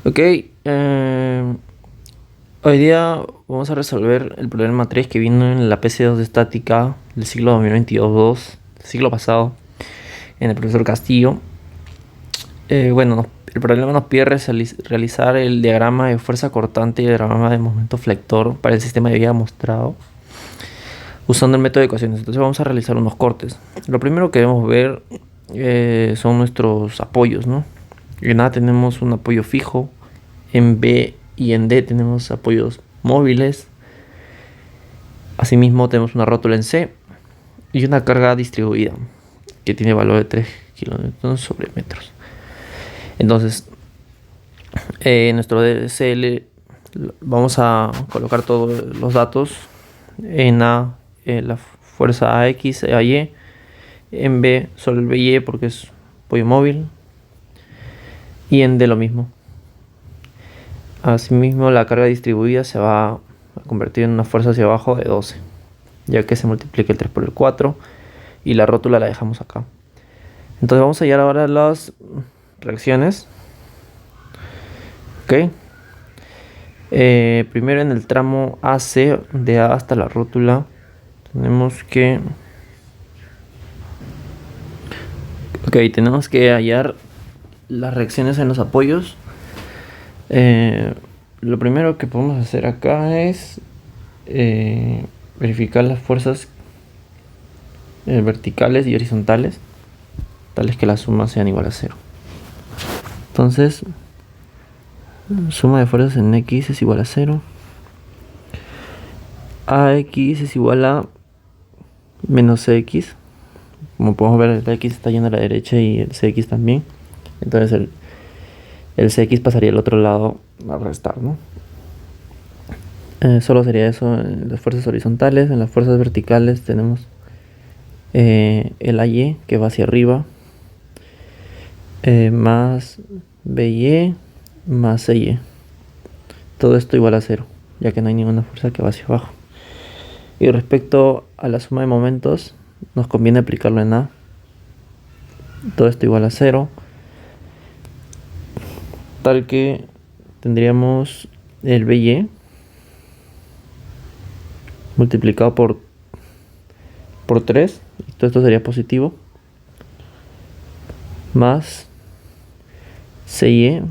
Ok, hoy día vamos a resolver el problema 3 que vino en la PC2 de estática del siglo 2022-2, siglo pasado, en el profesor Castillo. El problema nos pide realizar el diagrama de fuerza cortante y el diagrama de momento flector para el sistema de vía mostrado usando el método de ecuaciones. Entonces vamos a realizar unos cortes. Lo primero que debemos ver son nuestros apoyos, ¿no? En A tenemos un apoyo fijo, en B y en D tenemos apoyos móviles. Asimismo tenemos una rótula en C y una carga distribuida que tiene valor de 3 kilonewtons sobre metros. Entonces, en nuestro DSL vamos a colocar todos los datos. En A, la fuerza AX, AY. En B, solo el BY porque es apoyo móvil. Y en D lo mismo. Asimismo, la carga distribuida se va a convertir en una fuerza hacia abajo de 12, ya que se multiplica el 3 por el 4 y la rótula la dejamos acá. Entonces vamos a hallar ahora las reacciones. Ok. Primero en el tramo AC, de A hasta la rótula, tenemos que hallar las reacciones en los apoyos. Lo primero que podemos hacer acá es verificar las fuerzas verticales y horizontales, tales que la suma sean igual a 0. Entonces, suma de fuerzas en X es igual a 0. AX es igual a menos CX. Como podemos ver, el X está yendo a la derecha y el CX también. Entonces el CX pasaría al otro lado a restar, ¿no? Solo sería eso en las fuerzas horizontales. En las fuerzas verticales tenemos el AY que va hacia arriba, más BY más CY. Todo esto igual a 0, ya que no hay ninguna fuerza que va hacia abajo. Y respecto a la suma de momentos, nos conviene aplicarlo en A. Todo esto igual a 0, tal que tendríamos el BY multiplicado por 3, y todo esto sería positivo, más CY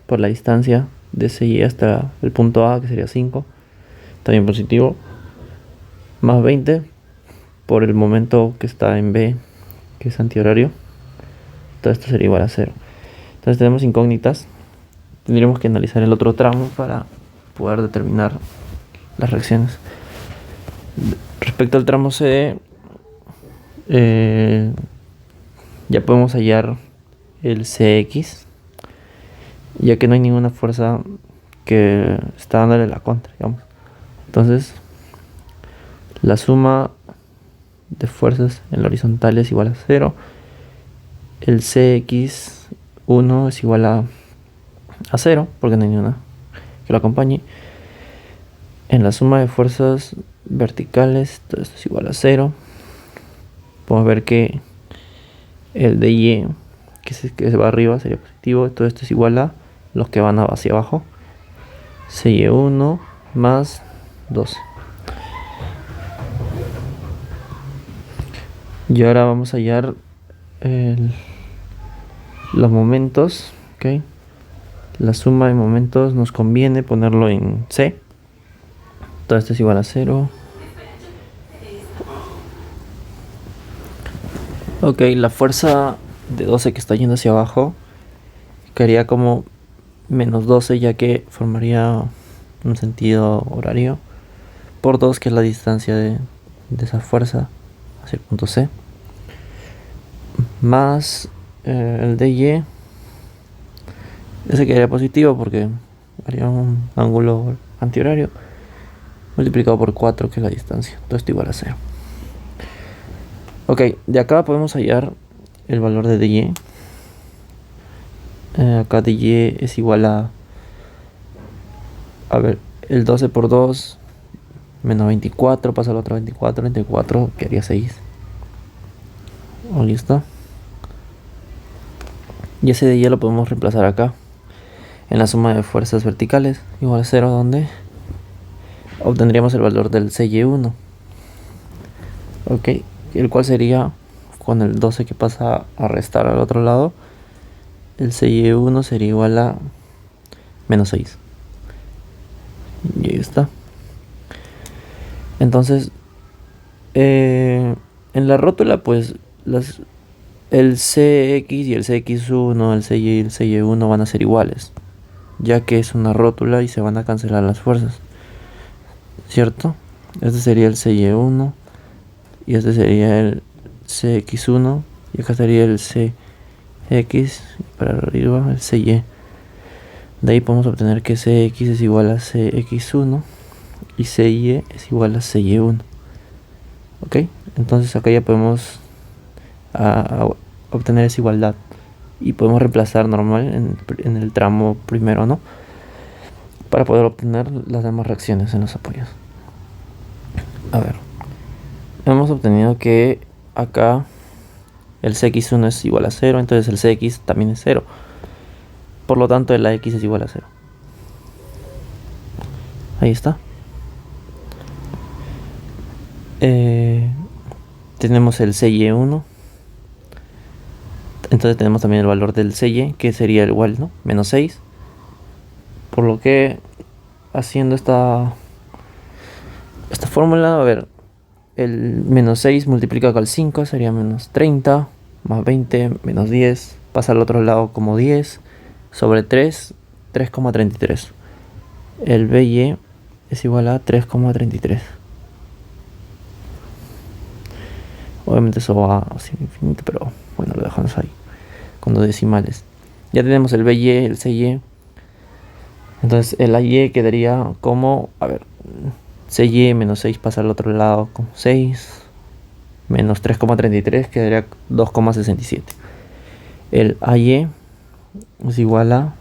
por la distancia de CY hasta el punto A, que sería 5, también positivo, más 20 por el momento que está en B, que es antihorario. Todo esto sería igual a 0. Entonces tenemos incógnitas. Tendríamos que analizar el otro tramo para poder determinar las reacciones. Respecto al tramo C, ya podemos hallar el CX, ya que no hay ninguna fuerza que está dándole la contra, digamos. Entonces, la suma de fuerzas en la horizontal es igual a 0. El CX1 es igual a 0, porque no hay ninguna que lo acompañe. En la suma de fuerzas verticales, todo esto es igual a 0. Podemos ver que el DY, que se va arriba, sería positivo. Todo esto es igual a los que van hacia abajo. CY1 más 12. Y ahora vamos a hallar los momentos. Okay. La suma de momentos nos conviene ponerlo en C. Todo esto es igual a 0. Ok, la fuerza de 12 que está yendo hacia abajo quedaría como menos 12, ya que formaría un sentido horario por 2, que es la distancia de esa fuerza hacia el punto C, más el DY. Ese quedaría positivo porque haría un ángulo antihorario multiplicado por 4, que es la distancia. Todo esto igual a 0. Ok, de acá podemos hallar el valor de DY. Acá DY es igual a ver, el 12 por 2 menos 24, pasa al otro 24, 24 quedaría 6. Listo. Y ese DY lo podemos reemplazar acá. en la suma de fuerzas verticales igual a 0, donde obtendríamos el valor del CY1, ok, el cual sería con el 12 que pasa a restar al otro lado, el CY1 sería igual a menos 6. Y ahí está. Entonces, en la rótula, pues el CX y el CX1, el CY y el CY1 van a ser iguales, ya que es una rótula y se van a cancelar las fuerzas, ¿cierto? Este sería el CY1 y este sería el CX1 y acá estaría el CX y para arriba el CY. De ahí podemos obtener que CX es igual a CX1 y CY es igual a CY1. Ok, entonces acá ya podemos obtener esa igualdad y podemos reemplazar normal en el tramo primero, ¿no? Para poder obtener las demás reacciones en los apoyos. A ver, hemos obtenido que acá el CX1 es igual a 0, entonces el CX también es 0. Por lo tanto, el AX es igual a 0. Ahí está. Tenemos el CY1. Entonces tenemos también el valor del CY, que sería igual, ¿no? Menos 6. Por lo que, haciendo esta fórmula, a ver, el menos 6 multiplica con el 5 sería menos 30, más 20, menos 10. Pasa al otro lado como 10, sobre 3, 3,33. El BY es igual a 3,33. Obviamente eso va hacia infinito, pero bueno, lo dejamos ahí con dos decimales. Ya tenemos el BY, el CY. Entonces el AY quedaría como, a ver, CY menos 6 pasa al otro lado como 6, menos 3,33 quedaría 2,67. El AY es igual a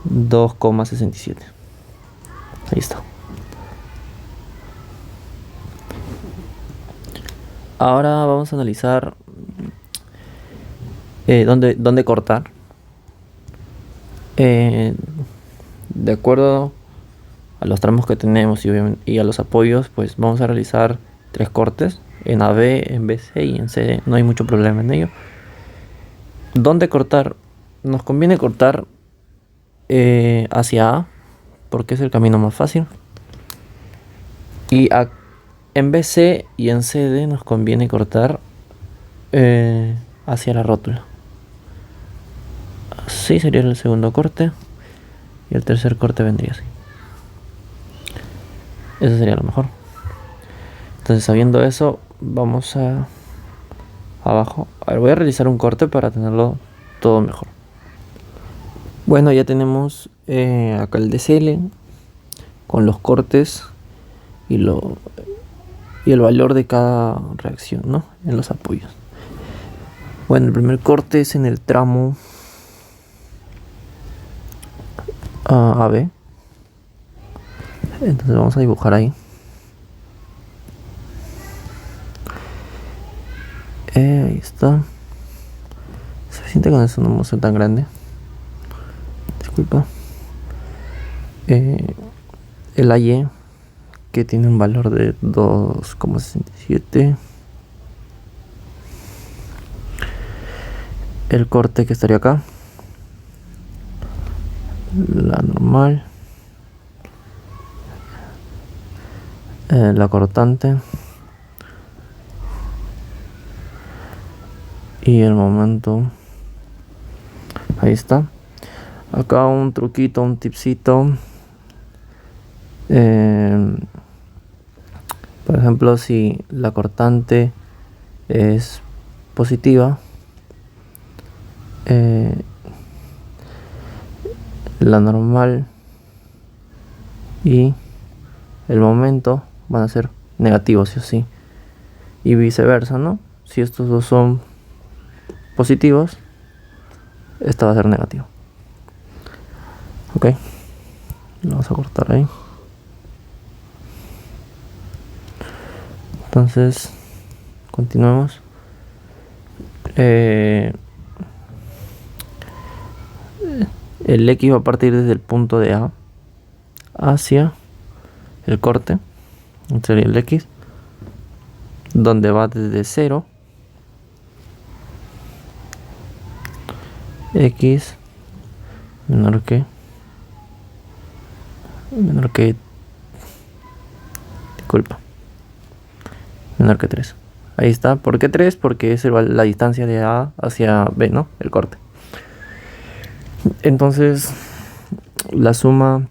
2,67. Ahí está. Ahora vamos a analizar dónde cortar. De acuerdo a los tramos que tenemos y a los apoyos, pues vamos a realizar 3 cortes en AB, en BC y en CD. No hay mucho problema en ello. ¿Dónde cortar? Nos conviene cortar hacia A, porque es el camino más fácil. Y en BC y en CD nos conviene cortar hacia la rótula. Así sería el segundo corte. Y el tercer corte vendría así. Eso sería lo mejor. Entonces, sabiendo eso, vamos abajo. A ver, voy a realizar un corte para tenerlo todo mejor. Bueno, ya tenemos acá el DCL con los cortes y el valor de cada reacción, ¿no? En los apoyos. Bueno, el primer corte es en el tramo AB. Entonces vamos a dibujar ahí. Ahí está. Suficiente con eso, no vamos a ser tan grande. Disculpa. El AY, que tiene un valor de 2,67. El corte que estaría acá. La normal. La cortante. Y el momento. Ahí está. Acá un truquito, un tipcito. Por ejemplo, si la cortante es positiva, la normal y el momento van a ser negativos, sí o sí. Y viceversa, ¿no? Si estos dos son positivos, esta va a ser negativo. Ok, lo vamos a cortar ahí. Entonces, continuemos. El X va a partir desde el punto de A hacia el corte, sería el X, donde va desde 0, X menor que menor que 3. Ahí está. ¿Por qué 3? Porque es la distancia de A hacia B, ¿no? El corte. Entonces, la suma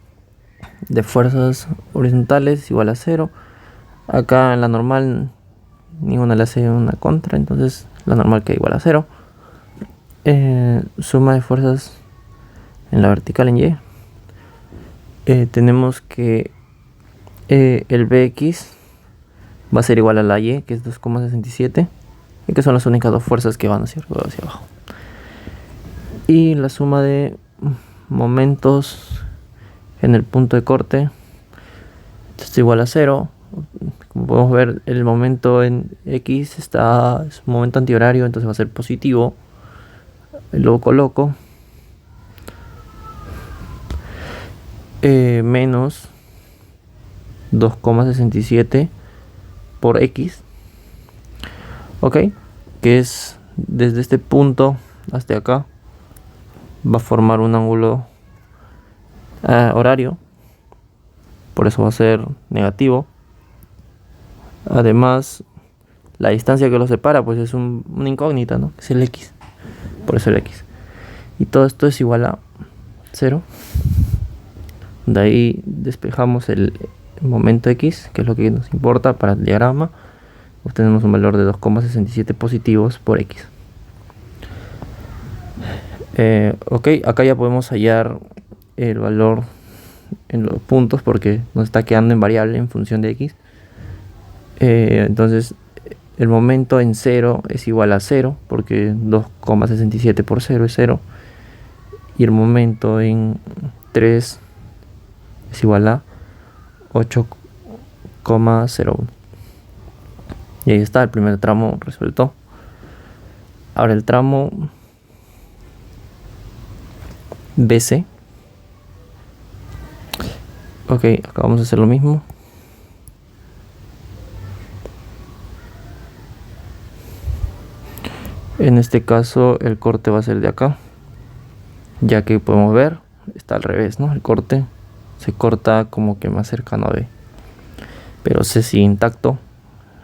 de fuerzas horizontales es igual a 0. Acá en la normal ninguna le hace una contra, entonces la normal queda igual a 0. Suma de fuerzas en la vertical en Y. Tenemos que el Bx va a ser igual a la Y, que es 2,67, y que son las únicas dos fuerzas que van hacia arriba o hacia abajo. Y la suma de momentos en el punto de corte, esto es igual a 0. Como podemos ver, el momento en X es un momento antihorario, entonces va a ser positivo. Lo coloco menos 2,67 por X, ok, que es desde este punto hasta acá, va a formar un ángulo horario, por eso va a ser negativo. Además, la distancia que lo separa pues es una incógnita, ¿no? Es el X, por eso el X. Y todo esto es igual a 0. De ahí despejamos el momento X, que es lo que nos importa para el diagrama. Obtenemos un valor de 2,67 positivos por X. Ok, acá ya podemos hallar el valor en los puntos porque nos está quedando en variable en función de X. Entonces el momento en 0 es igual a 0 porque 2,67 por 0 es 0. Y el momento en 3 es igual a 8,01. Y ahí está el primer tramo resuelto. Ahora el tramo BC. Ok, acá vamos a hacer lo mismo. En este caso el corte va a ser de acá, ya que podemos ver, está al revés, ¿no? El corte se corta como que más cercano a B, pero C sigue intacto.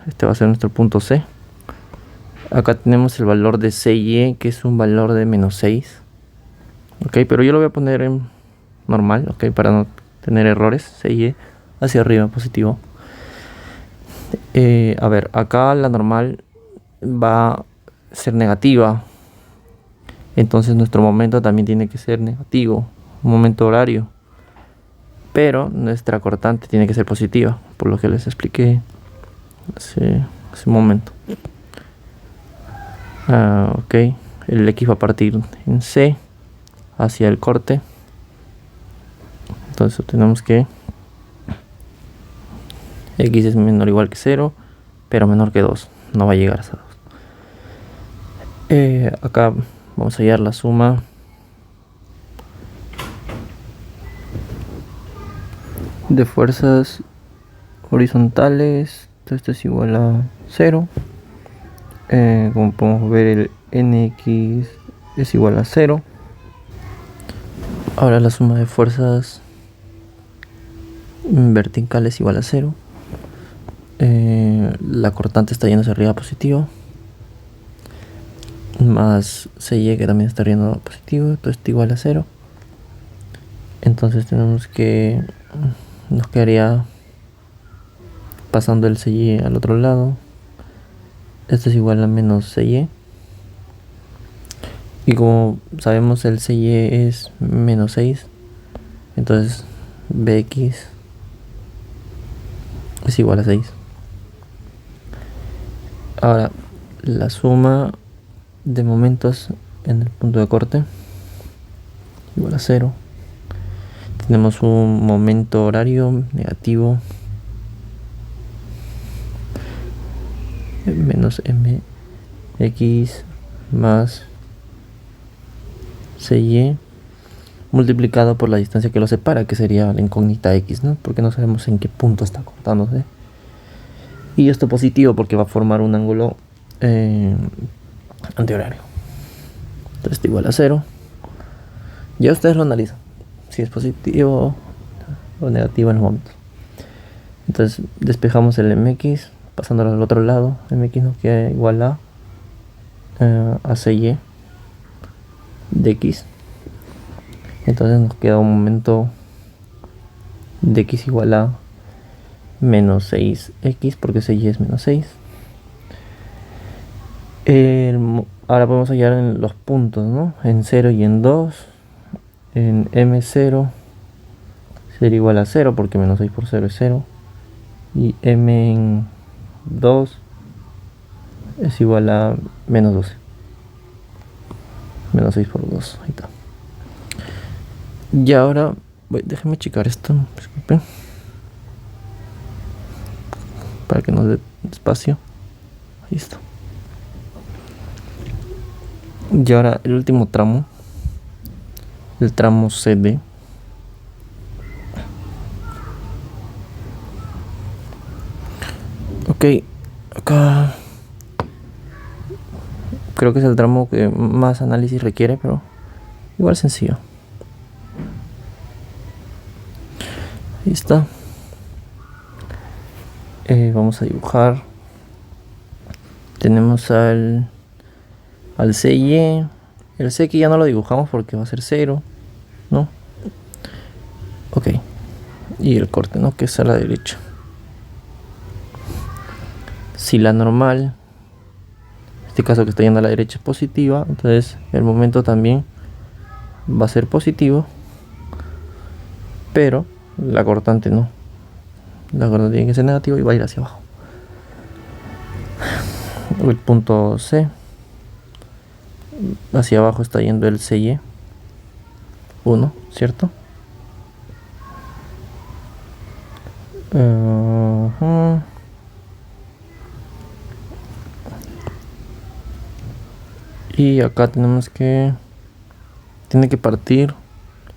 Este va a ser nuestro punto C. Acá tenemos el valor de CY, que es un valor de menos 6. Ok, pero yo lo voy a poner en normal, ok, para no tener errores. CY hacia arriba, positivo. A ver, acá la normal va a ser negativa, entonces nuestro momento también tiene que ser negativo, un momento horario, pero nuestra cortante tiene que ser positiva, por lo que les expliqué hace un momento. Ok, el X va a partir en C hacia el corte, entonces tenemos que X es menor o igual que 0, pero menor que 2, no va a llegar a 2. Acá vamos a hallar la suma de fuerzas horizontales. Esto es igual a 0. Como podemos ver, el NX es igual a 0. Ahora la suma de fuerzas verticales es igual a 0. La cortante está yendo hacia arriba positivo, más CY, que también está yendo positivo, esto está igual a 0. Entonces tenemos que nos quedaría pasando el CY al otro lado. Esto es igual a menos CY, y como sabemos el CY es menos 6, entonces BX es igual a 6. Ahora la suma de momentos en el punto de corte igual a 0. Tenemos un momento horario negativo menos MX más CY multiplicado por la distancia que lo separa, que sería la incógnita x, ¿no? Porque no sabemos en qué punto está cortándose. Y esto positivo porque va a formar un ángulo antihorario. Entonces esto igual a 0. Ya ustedes lo analizan, si es positivo o negativo en los momentos. Entonces despejamos el mx, pasándolo al otro lado. Mx nos queda igual a CY de x. Entonces nos queda un momento de x igual a menos 6x, porque CY es menos 6. Ahora podemos hallar en los puntos, ¿no? En 0 y en 2. En M0 sería igual a 0, porque menos 6 por 0 es 0. Y M en 2 es igual a menos 12. Menos 6 por 2, ahí está. Y ahora, déjenme checar esto, disculpen, para que nos dé espacio. Ahí está. Y ahora el último tramo, el tramo CD. Ok, acá creo que es el tramo que más análisis requiere, pero igual sencillo. Ahí está. Vamos a dibujar. Tenemos al CY. El CX ya no lo dibujamos porque va a ser 0, ¿no? Ok. Y el corte, ¿no? Que es a la derecha. Si la normal, en este caso que está yendo a la derecha, es positiva, entonces el momento también va a ser positivo, pero la cortante no. La cortante tiene que ser negativa y va a ir hacia abajo. El punto C, hacia abajo está yendo el CY 1, ¿cierto? Y acá tenemos que tiene que partir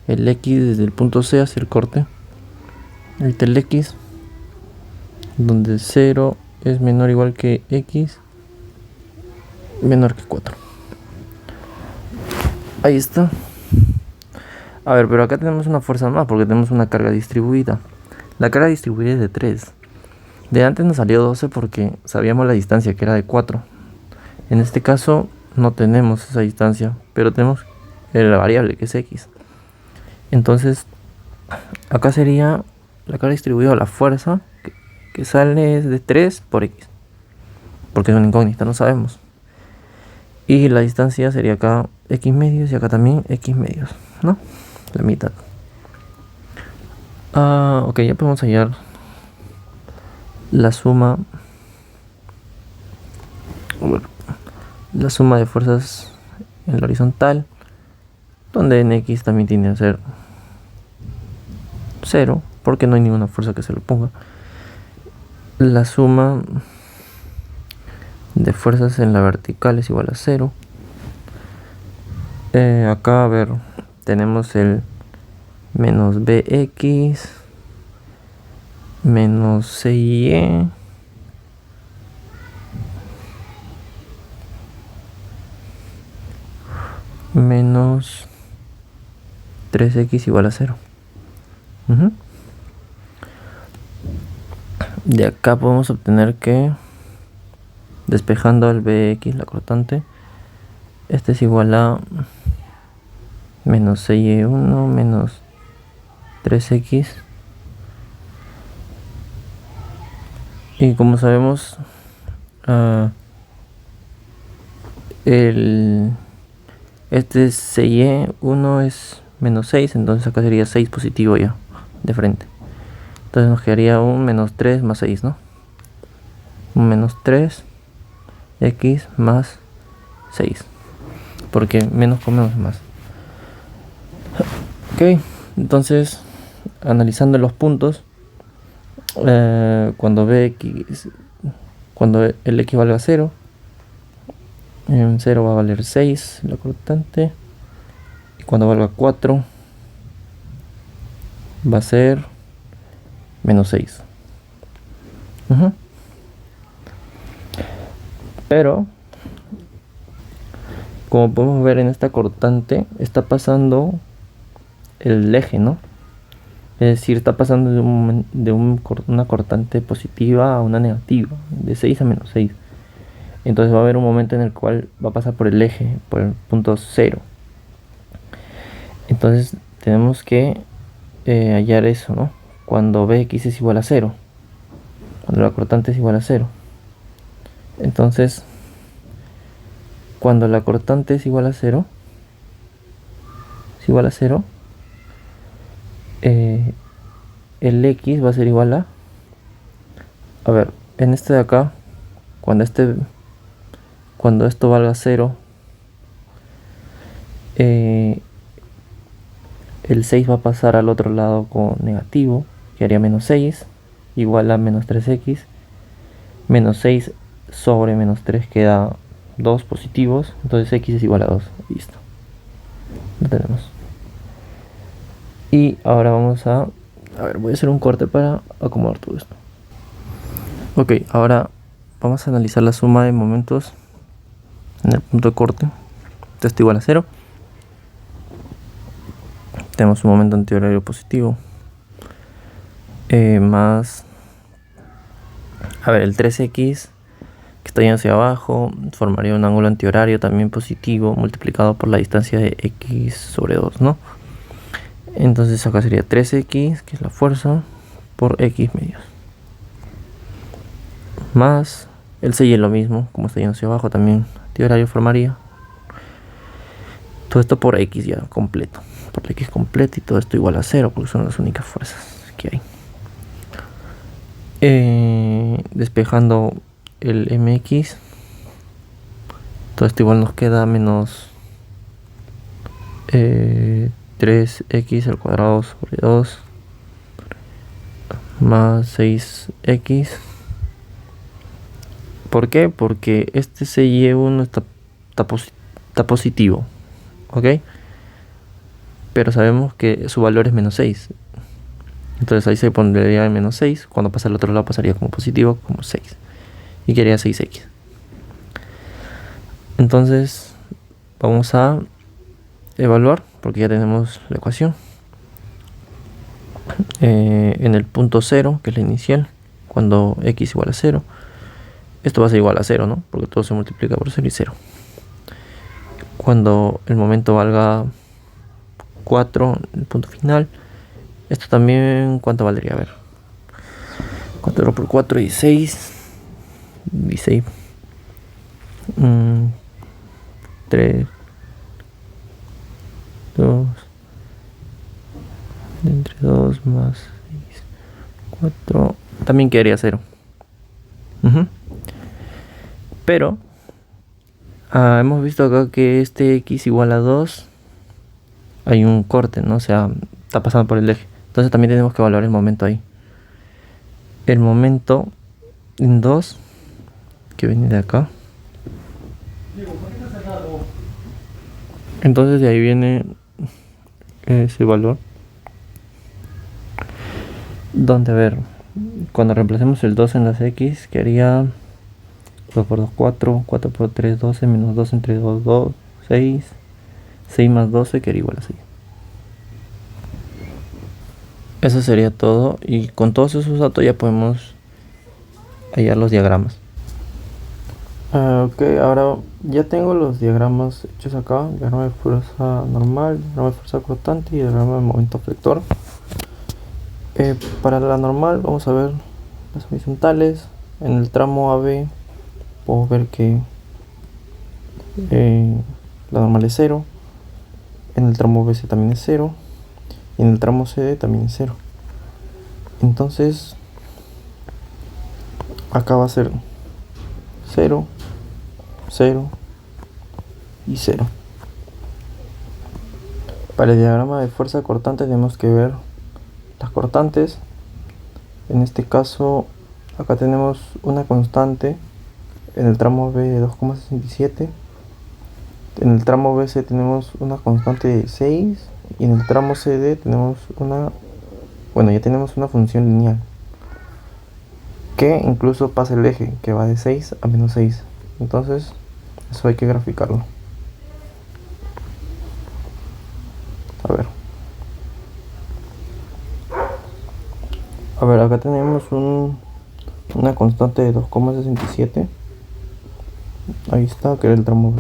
el X desde el punto C hacia el corte. Ahí está el X, donde 0 es menor o igual que X menor que 4. Ahí está. A ver, pero acá tenemos una fuerza más porque tenemos una carga distribuida. La carga distribuida es de 3. De antes nos salió 12 porque sabíamos la distancia, que era de 4. En este caso no tenemos esa distancia, pero tenemos la variable, que es X. Entonces acá sería la carga distribuida, la fuerza que sale es de 3 por X, porque es una incógnita, no sabemos. Y la distancia sería acá X medios y acá también X medios, ¿no? La mitad. Ok, ya podemos hallar la suma. Bueno, la suma de fuerzas en la horizontal, donde en X también tiene que ser 0, porque no hay ninguna fuerza que se lo ponga. La suma de fuerzas en la vertical es igual a 0. Acá, a ver, tenemos el menos BX menos CY menos 3X igual a 0. De acá podemos obtener que, despejando al BX, la cortante, este es igual a menos CY1 menos 3X. Y como sabemos, este CY1 es menos 6, entonces acá sería 6 positivo ya, de frente. Entonces nos quedaría un menos 3 más 6, ¿no? Un menos 3 X más 6, porque menos con menos es más. Ok, entonces analizando los puntos, cuando el X valga 0, en 0 va a valer 6 la cortante, y cuando valga 4 va a ser menos 6. Pero como podemos ver en esta cortante, está pasando el eje, ¿no? Es decir, está pasando de una cortante positiva a una negativa, de 6 a menos 6. Entonces va a haber un momento en el cual va a pasar por el eje, por el punto 0. Entonces tenemos que hallar eso, ¿no? Cuando Bx es igual a 0. Cuando la cortante es igual a 0. Entonces, cuando la cortante es igual a 0, el x va a ser igual a ver, en este de acá, cuando esto valga 0, el 6 va a pasar al otro lado con negativo, que haría menos 6, igual a menos 3x, menos 6 sobre menos 3 queda 2 positivos, entonces x es igual a 2, listo, lo tenemos. Y ahora vamos a ver, voy a hacer un corte para acomodar todo esto. Ok, ahora vamos a analizar la suma de momentos en el punto de corte. Esto igual a 0. Tenemos un momento antihorario positivo. Más, a ver, el 3x que está yendo hacia abajo formaría un ángulo antihorario también positivo multiplicado por la distancia de x sobre 2, ¿no? Entonces acá sería 3x, que es la fuerza, por x medios. Más el 6 es lo mismo, como está yendo hacia abajo también antihorario formaría. Todo esto por x ya completo, por x completo, y todo esto igual a 0 porque son las únicas fuerzas que hay. Despejando el mx, todo esto igual nos queda menos 3x al cuadrado sobre 2 más 6x. ¿Por qué? Porque este 6y1 está positivo, ¿ok? Pero sabemos que su valor es menos 6. Entonces ahí se pondría en menos 6. Cuando pasa al otro lado pasaría como positivo, como 6. Y quedaría 6x. Entonces vamos a evaluar, porque ya tenemos la ecuación. En el punto 0, que es la inicial, cuando x igual a 0, esto va a ser igual a 0, ¿no? Porque todo se multiplica por 0 y 0. Cuando el momento valga 4, el punto final, esto también, ¿cuánto valdría? A ver, 4 por 4, 16. 16. 3, 2, entre 2 más 6, 4, también quedaría 0. Pero hemos visto acá que este x igual a 2, hay un corte, ¿no? O sea, está pasando por el eje. Entonces también tenemos que evaluar el momento ahí. El momento en 2, que viene de acá. Entonces de ahí viene ese valor. Donde, a ver, cuando reemplacemos el 2 en las x, quedaría 2 por 2, 4, 4 por 3, 12, menos 2 entre 2, 2, 6, 6 más 12, quedaría igual a 6. Eso sería todo, y con todos esos datos ya podemos hallar los diagramas. Ok, ahora ya tengo los diagramas hechos acá: diagrama de fuerza normal, diagrama de fuerza cortante y diagrama de momento flector. Para la normal vamos a ver las horizontales. En el tramo AB podemos ver que la normal es 0, en el tramo BC también es 0, y en el tramo CD también es 0. Entonces acá va a ser 0, 0 y 0. Para el diagrama de fuerza cortante tenemos que ver las cortantes. En este caso acá tenemos una constante en el tramo B de 2,67, en el tramo BC tenemos una constante de 6 y en el tramo CD tenemos una Bueno, ya tenemos una función lineal que incluso pasa el eje, que va de 6 a menos 6. Entonces, eso hay que graficarlo. A ver. Acá tenemos una constante de 2,67. Ahí está, que era el tramo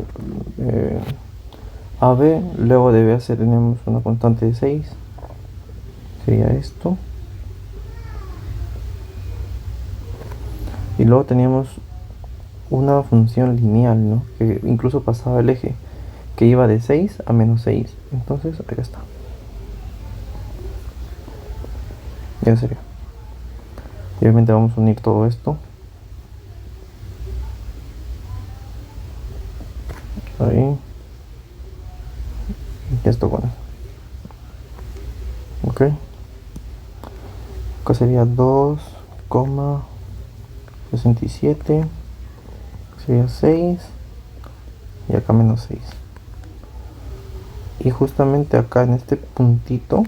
AB. Luego de BAC tenemos una constante de 6. Sería esto. Y luego teníamos una función lineal, ¿no? Que incluso pasaba el eje, que iba de 6 a menos 6. Entonces, acá está. Ya sería. Y obviamente vamos a unir todo esto. Ahí. Y esto con eso. Ok. Acá sería 2,67. Sería 6. Y acá menos 6. Y justamente acá en este puntito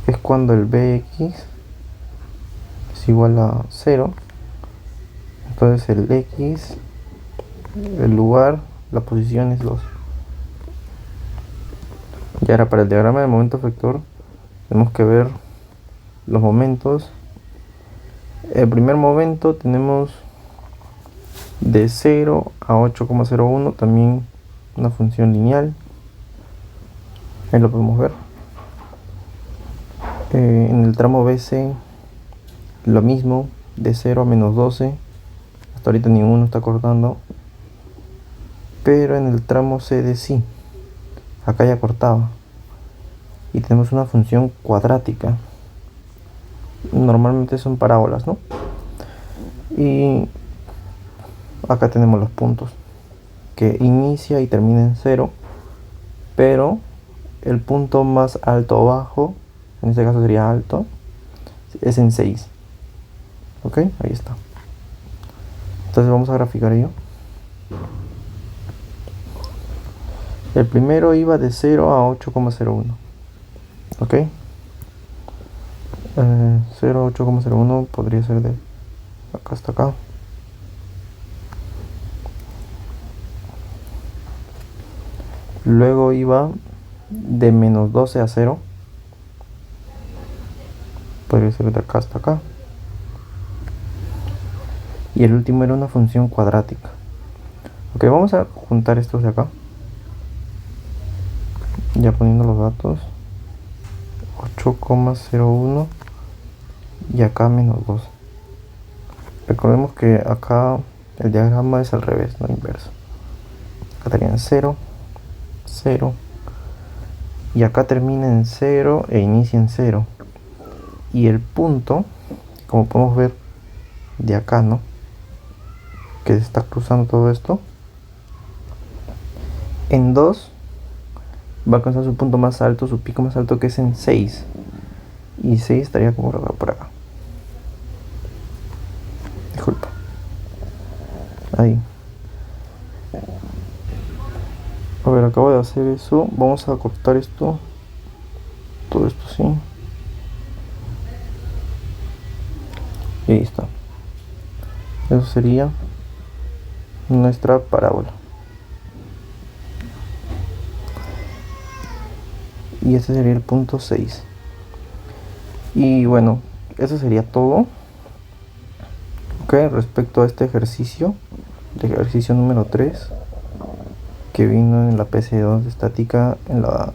es cuando el bx es igual a 0. Entonces el x, el lugar, la posición es 2. Y ahora para el diagrama de momento vector tenemos que ver los momentos. El primer momento tenemos de 0 a 8,01, también una función lineal. Ahí lo podemos ver. En el tramo BC lo mismo, de 0 a menos 12. Hasta ahorita ninguno está cortando. Pero en el tramo CD sí. Acá ya cortaba. Y tenemos una función cuadrática. Normalmente son parábolas, ¿no? Y acá tenemos los puntos, que inicia y termina en 0, pero el punto más alto o bajo, en este caso sería alto, es en 6. Ok, ahí está. Entonces vamos a graficar ello. El primero iba de 0 a 8,01. Ok. 0 a 8,01 podría ser de acá hasta acá. Luego iba de menos 12 a 0. Podría ser de acá hasta acá. Y el último era una función cuadrática. Ok, vamos a juntar estos de acá. Ya poniendo los datos. 8,01 y acá menos 2. Recordemos que acá el diagrama es al revés, no inverso. Acá estarían 0, 0. Y acá termina en 0 e inicia en 0. Y el punto, como podemos ver de acá, ¿no? Que se está cruzando todo esto. En 2 va a alcanzar su punto más alto, su pico más alto, que es en 6. Y 6 estaría como por acá. Disculpa. Ahí. A ver, acabo de hacer eso. Vamos a cortar esto. Todo esto así. Y ahí está. Eso sería nuestra parábola. Y este sería el punto 6. Y bueno, eso sería todo. Ok, respecto a este ejercicio, el ejercicio número 3, que vino en la PC2 de estática, en la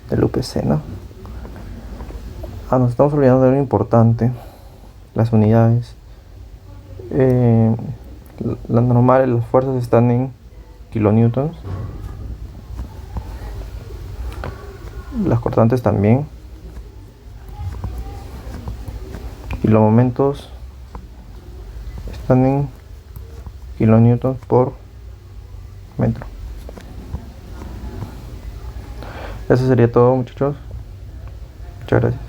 del UPC, ¿no? Nos estamos olvidando de algo importante: las unidades. Las normales, las fuerzas están en kilonewtons. Las cortantes también. Y los momentos están en kilonewtons por metro. Eso sería todo, muchachos. Muchas gracias.